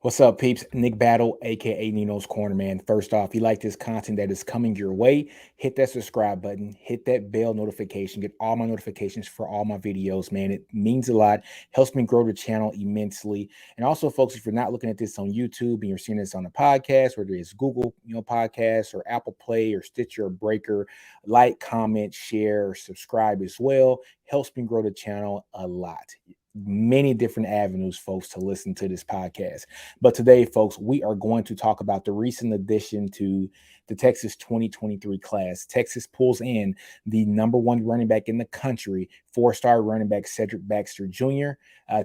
What's up, peeps? Nick Battle, aka NinosCorner, man. First off, if you like this content that is coming your way, hit that subscribe button, hit that bell notification, get all my notifications for all my videos, man. It means a lot, helps me grow the channel immensely. And also, folks, if you're not looking at this on YouTube and you're seeing this on a podcast, whether it's Google, podcasts or Apple Play or Stitcher or Breaker, like, comment, share, subscribe as well. Helps me grow the channel a lot. Many different avenues, folks, to listen to this podcast. But today, folks, we are going to talk about the recent addition to the Texas 2023 class. Texas pulls in the number one running back in the country, four-star running back Cedric Baxter Jr.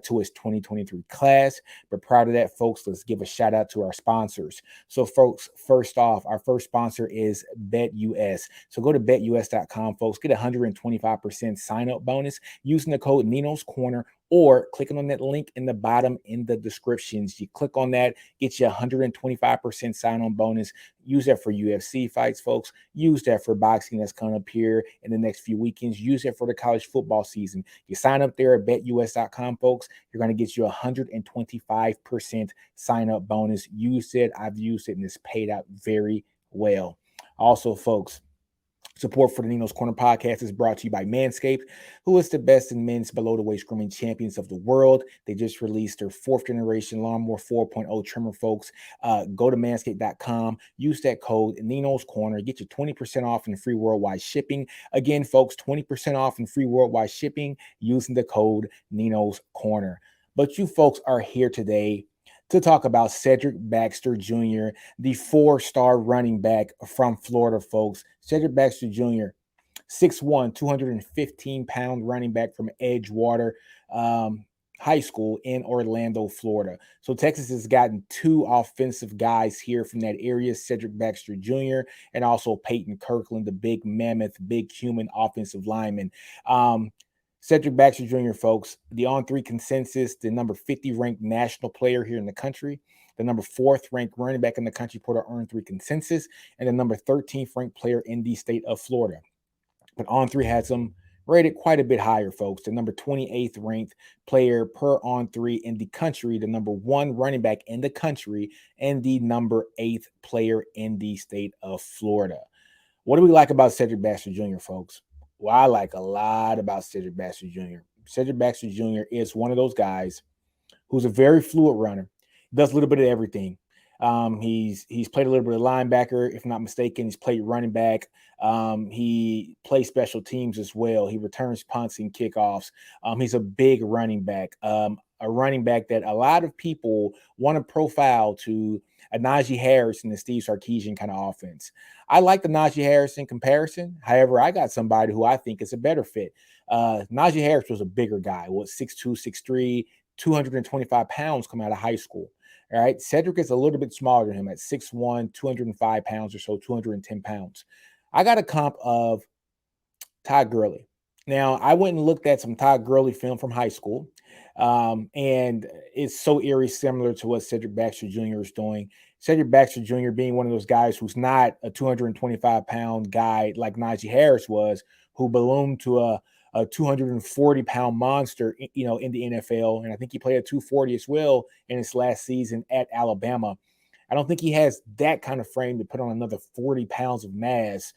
To his 2023 class. But prior to that, folks, let's give a shout out to our sponsors. So, folks, first off, our first sponsor is BetUS. So go to betus.com, folks. Get a 125% sign-up bonus using the code NinosCorner or clicking on that link in the bottom in the descriptions. You click on that, get you 125% sign-on bonus. Use that for UFC fights, folks. Use that for boxing that's coming up here in the next few weekends. Use it for the college football season. You sign up there at betus.com, folks. You're going to get you 125% sign-up bonus. Use it. I've used it, and it's paid out very well. Also, folks, support for the Ninos Corner podcast is brought to you by Manscaped, who is the best in men's below the waist grooming champions of the world. They just released their fourth generation Lawnmower 4.0 trimmer, folks. Go to manscaped.com, use that code Ninos Corner, get you 20% off and free worldwide shipping. Again, folks, 20% off and free worldwide shipping using the code Ninos Corner. But you folks are here today to talk about Cedric Baxter Jr., the four-star running back from Florida, folks. Cedric Baxter Jr., 6'1", 215-pound running back from Edgewater High School in Orlando, Florida. So Texas has gotten two offensive guys here from that area, Cedric Baxter Jr. and also Peyton Kirkland, the big mammoth, big human offensive lineman. Cedric Baxter Jr., folks, the on-3 consensus, the number 50 ranked national player here in the country, the number 4th ranked running back in the country per the on-3 consensus, and the number 13th ranked player in the state of Florida. But on-3 has them rated quite a bit higher, folks. The number 28th ranked player per on-3 in the country, the number 1 running back in the country, and the number 8th player in the state of Florida. What do we like about Cedric Baxter Jr., folks? Well, I like a lot about Cedric Baxter Jr. Cedric Baxter Jr. is one of those guys who's a very fluid runner, does a little bit of everything. He's played a little bit of linebacker, if not mistaken. He's played running back. He plays special teams as well. He returns punts and kickoffs. He's a big running back, a running back that a lot of people want to profile to a Najee Harris and the Steve Sarkisian kind of offense. I like the Najee Harris in comparison. However, I got somebody who I think is a better fit. Najee Harris was a bigger guy, 6'2", 6'3", 225 pounds coming out of high school. All right. Cedric is a little bit smaller than him at 6'1", 205 pounds or so, 210 pounds. I got a comp of Todd Gurley. Now, I went and looked at some Todd Gurley film from high school, and it's so eerie similar to what Cedric Baxter Jr. is doing. Cedric Baxter Jr. being one of those guys who's not a 225-pound guy like Najee Harris was, who ballooned to a 240-pound monster, in the NFL. And I think he played at 240 as well in his last season at Alabama. I don't think he has that kind of frame to put on another 40 pounds of mass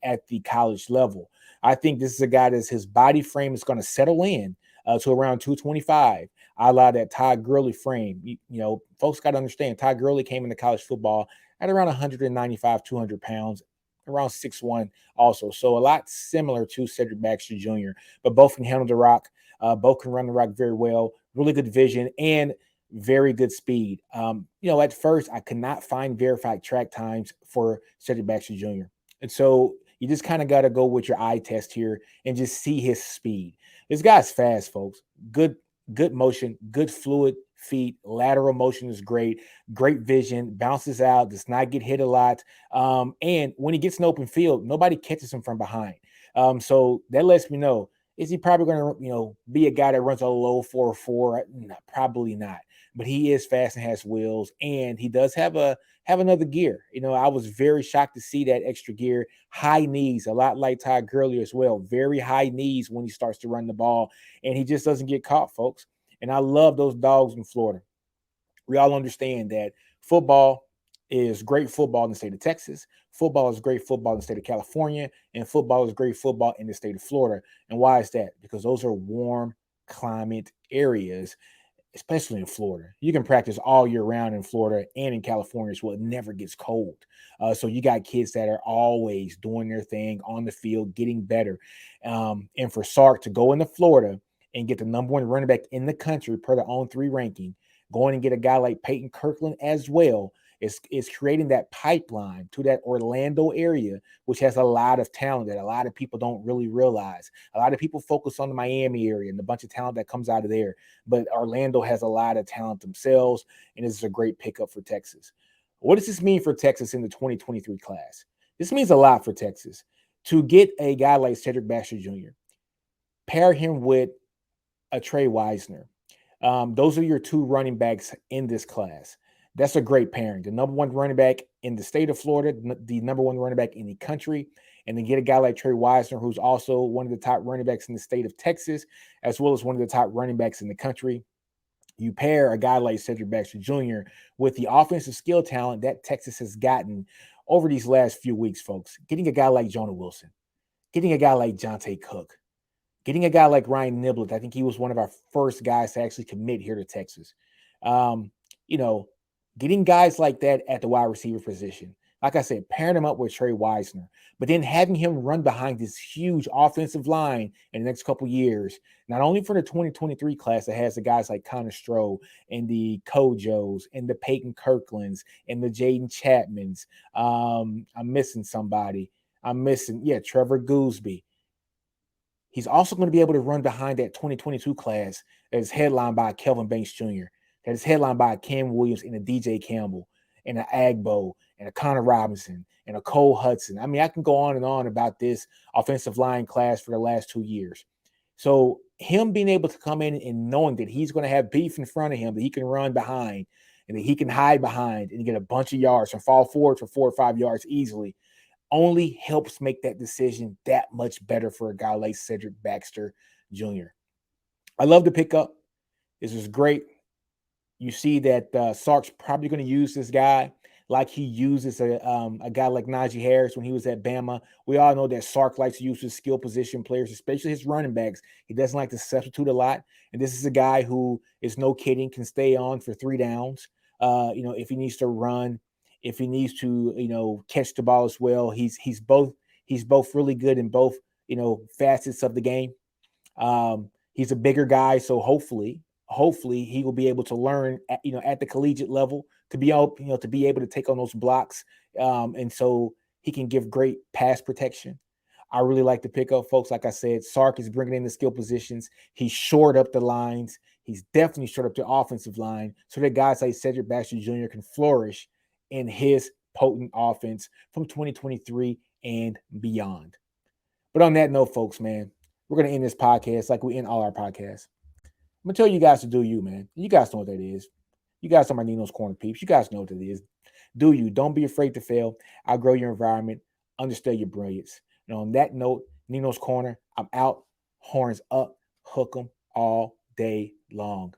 at the college level. I think this is a guy that his body frame is going to settle in to around 225. I allow that Todd Gurley frame. Folks got to understand, Todd Gurley came into college football at around 195, 200 pounds, around 6'1" also. So a lot similar to Cedric Baxter Jr., but both can handle the rock. Both can run the rock very well, really good vision, and very good speed. At first, I could not find verified track times for Cedric Baxter Jr. And so you just kind of got to go with your eye test here and just see his speed. This guy's fast, folks. Good motion, good fluid feet. Lateral motion is great. Great vision. Bounces out. Does not get hit a lot. And when he gets an open field, nobody catches him from behind. So that lets me know, is he probably going to, be a guy that runs a low 4.4? No, probably not. But he is fast and has wheels, and he does have another gear. I was very shocked to see that extra gear. High knees, a lot like Todd Gurley as well. Very high knees when he starts to run the ball, and he just doesn't get caught, folks. And I love those dogs in Florida. We all understand that football is great football in the state of Texas. Football is great football in the state of California, and football is great football in the state of Florida. And why is that? Because those are warm climate areas, especially in Florida. You can practice all year round in Florida and in California, so it never gets cold. So you got kids that are always doing their thing on the field, getting better. And for Sark to go into Florida and get the number one running back in the country per the On3 ranking, going and get a guy like Peyton Kirkland as well, is creating that pipeline to that Orlando area, which has a lot of talent that a lot of people don't really realize. A lot of people focus on the Miami area and the bunch of talent that comes out of there, but Orlando has a lot of talent themselves, and this is a great pickup for Texas. What does this mean for Texas in the 2023 class? This means a lot for Texas. To get a guy like Cedric Baxter Jr., pair him with a Trey Wisner. Those are your two running backs in this class. That's a great pairing. The number one running back in the state of Florida, the number one running back in the country, and then get a guy like Trey Wisner, who's also one of the top running backs in the state of Texas, as well as one of the top running backs in the country. You pair a guy like Cedric Baxter Jr. with the offensive skill talent that Texas has gotten over these last few weeks, folks. Getting a guy like Jonah Wilson, getting a guy like Jonte Cook, getting a guy like Ryan Niblett. I think he was one of our first guys to actually commit here to Texas. Um, you know, getting guys like that at the wide receiver position. Like I said, pairing him up with Trey Wisner, but then having him run behind this huge offensive line in the next couple years, not only for the 2023 class that has the guys like Connor Stroh and the Kojos and the Peyton Kirklands and the Jaden Chapmans. I'm missing somebody. Trevor Gooseby. He's also going to be able to run behind that 2022 class that is headlined by Kelvin Banks Jr., that is headlined by Cam Williams and a DJ Campbell and an Agbo and a Connor Robinson and a Cole Hudson. I mean, I can go on and on about this offensive line class for the last 2 years. So him being able to come in and knowing that he's going to have beef in front of him that he can run behind and that he can hide behind and get a bunch of yards and fall forward for 4 or 5 yards easily only helps make that decision that much better for a guy like Cedric Baxter Jr. I love the pickup. This is great. You see that Sark's probably going to use this guy like he uses a guy like Najee Harris when he was at Bama. We all know that Sark likes to use his skill position players, especially his running backs. He doesn't like to substitute a lot. And this is a guy who is no kidding, can stay on for 3 downs. If he needs to run, if he needs to, catch the ball as well. He's both really good in both, facets of the game. He's a bigger guy, so hopefully he will be able to learn at the collegiate level to be able to take on those blocks, and so he can give great pass protection. I really like the pickup, folks. Like I said, Sark is bringing in the skill positions. He's shored up the lines. He's definitely shored up the offensive line so that guys like Cedric Baxter Jr. can flourish in his potent offense from 2023 and beyond. But on that note, folks, man, we're going to end this podcast like we end all our podcasts. I'm going to tell you guys to do you, man. You guys know what that is. You guys are my Ninos Corner peeps. You guys know what it is. Do you. Don't be afraid to fail. Outgrow your environment. Understand your brilliance. And on that note, Ninos Corner, I'm out. Horns up. Hook 'em all day long.